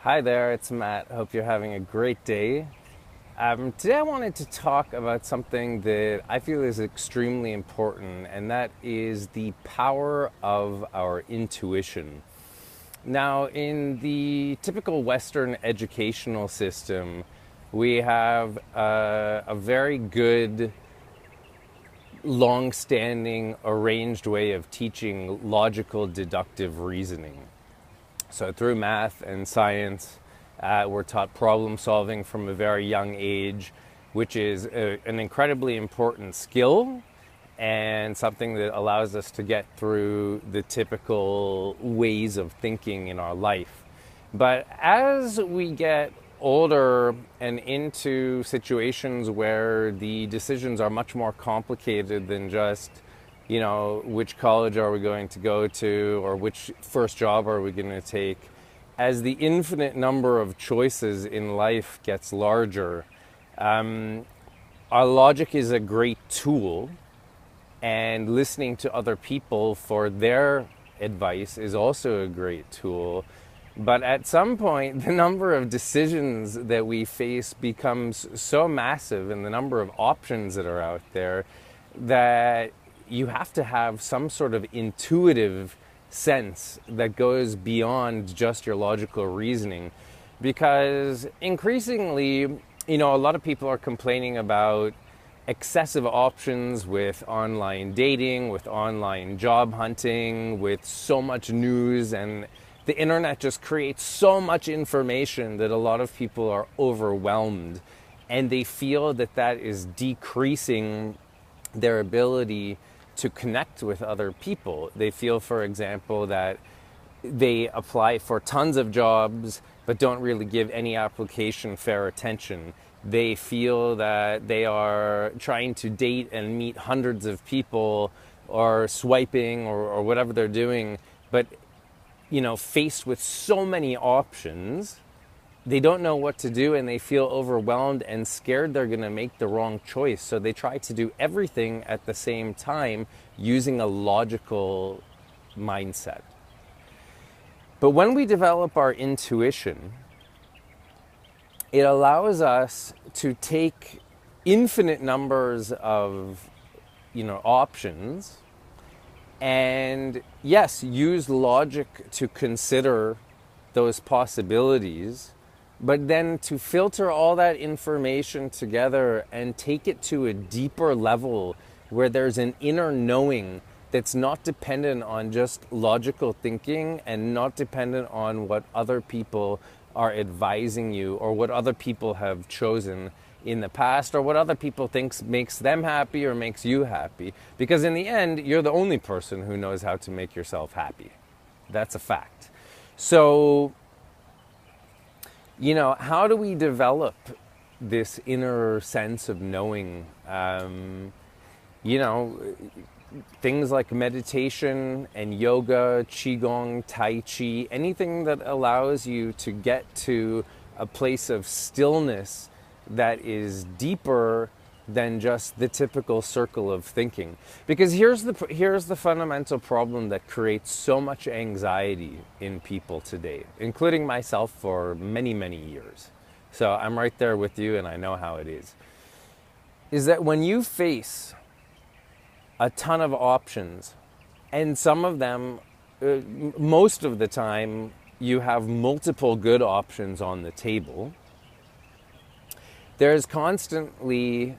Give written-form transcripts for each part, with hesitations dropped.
Hi there, it's Matt. Hope you're having a great day. Today I wanted to talk about something that I feel is extremely important, and that is the power of our intuition. Now, in the typical Western educational system, we have a very good, long standing, arranged way of teaching logical deductive reasoning. So through math and science, we're taught problem solving from a very young age, which is an incredibly important skill and something that allows us to get through the typical ways of thinking in our life. But as we get older and into situations where the decisions are much more complicated than just which college are we going to go to or which first job are we going to take? As the infinite number of choices in life gets larger, our logic is a great tool, and listening to other people for their advice is also a great tool. But at some point, the number of decisions that we face becomes so massive, and the number of options that are out there, that you have to have some sort of intuitive sense that goes beyond just your logical reasoning. Because increasingly, a lot of people are complaining about excessive options with online dating, with online job hunting, with so much news, and the internet just creates so much information that a lot of people are overwhelmed, and they feel that that is decreasing their ability to connect with other people. They feel, for example, that they apply for tons of jobs but don't really give any application fair attention. They feel that they are trying to date and meet hundreds of people or swiping or whatever they're doing, but faced with so many options, they don't know what to do, and they feel overwhelmed and scared they're going to make the wrong choice. So they try to do everything at the same time using a logical mindset. But when we develop our intuition, it allows us to take infinite numbers of options and, yes, use logic to consider those possibilities, but then to filter all that information together and take it to a deeper level where there's an inner knowing that's not dependent on just logical thinking and not dependent on what other people are advising you or what other people have chosen in the past or what other people think makes them happy or makes you happy. Because in the end, you're the only person who knows how to make yourself happy. That's a fact. So, how do we develop this inner sense of knowing? Things like meditation and yoga, qigong, tai chi, anything that allows you to get to a place of stillness that is deeper than just the typical circle of thinking. Because here's the fundamental problem that creates so much anxiety in people today, including myself for many, many years. So I'm right there with you, and I know how it is that when you face a ton of options, and some of them, most of the time, you have multiple good options on the table, there's constantly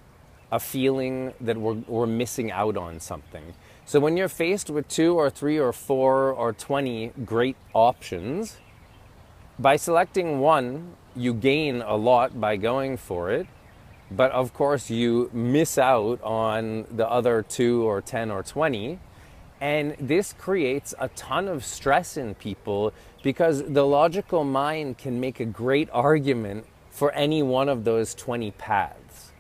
a feeling that we're missing out on something. So when you're faced with 2 or 3 or 4 or 20 great options, by selecting one, you gain a lot by going for it. But of course, you miss out on the other 2 or 10 or 20. And this creates a ton of stress in people because the logical mind can make a great argument for any one of those 20 paths.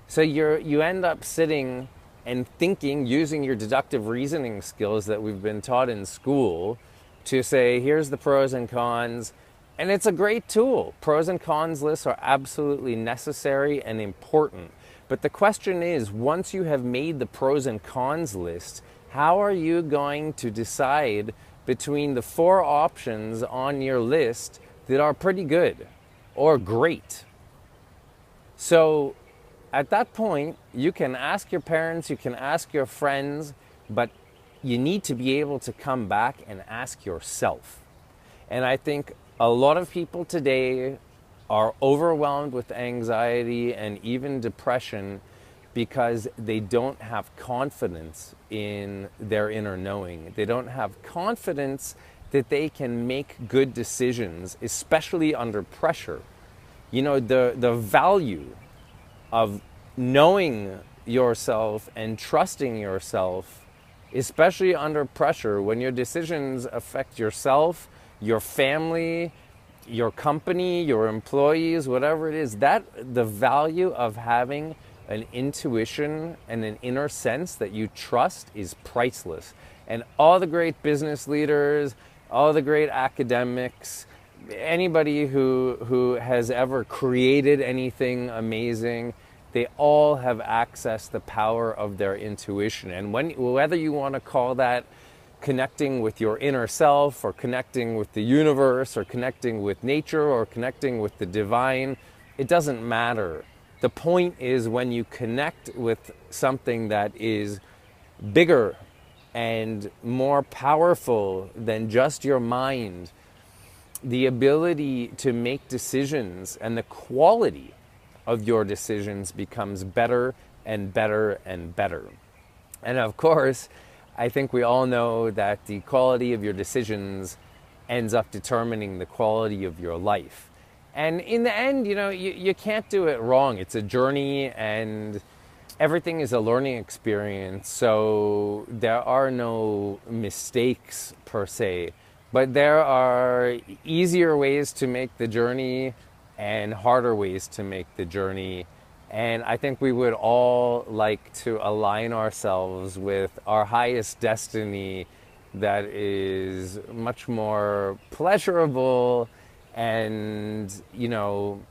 So you end up sitting and thinking, using your deductive reasoning skills that we've been taught in school to say, here's the pros and cons. And it's a great tool. Pros and cons lists are absolutely necessary and important. But the question is, once you have made the pros and cons list, how are you going to decide between the 4 options on your list that are pretty good or great. So at that point, you can ask your parents, you can ask your friends, but you need to be able to come back and ask yourself. And I think a lot of people today are overwhelmed with anxiety and even depression because they don't have confidence in their inner knowing. They don't have confidence that they can make good decisions, especially under pressure. You know, the value of knowing yourself and trusting yourself, especially under pressure, when your decisions affect yourself, your family, your company, your employees, whatever it is, that the value of having an intuition and an inner sense that you trust is priceless. And all the great business leaders, all the great academics, anybody who has ever created anything amazing, they all have accessed the power of their intuition. And whether you want to call that connecting with your inner self, or connecting with the universe, or connecting with nature, or connecting with the divine, it doesn't matter. The point is, when you connect with something that is bigger and more powerful than just your mind, the ability to make decisions and the quality of your decisions becomes better and better and better. And of course, I think we all know that the quality of your decisions ends up determining the quality of your life. And in the end, you know, you can't do it wrong. It's a journey, and everything is a learning experience. So there are no mistakes per se, but there are easier ways to make the journey and harder ways to make the journey. And I think we would all like to align ourselves with our highest destiny that is much more pleasurable and, you know,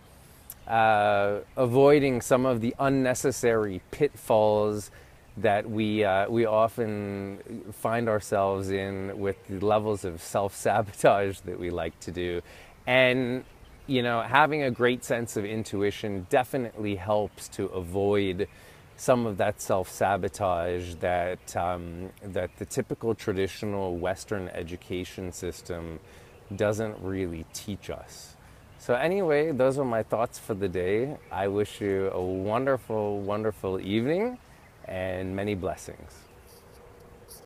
avoiding some of the unnecessary pitfalls that we often find ourselves in with the levels of self-sabotage that we like to do. And you know, having a great sense of intuition definitely helps to avoid some of that self-sabotage that the typical traditional Western education system doesn't really teach us. So anyway, those are my thoughts for the day. I wish you a wonderful, wonderful evening and many blessings.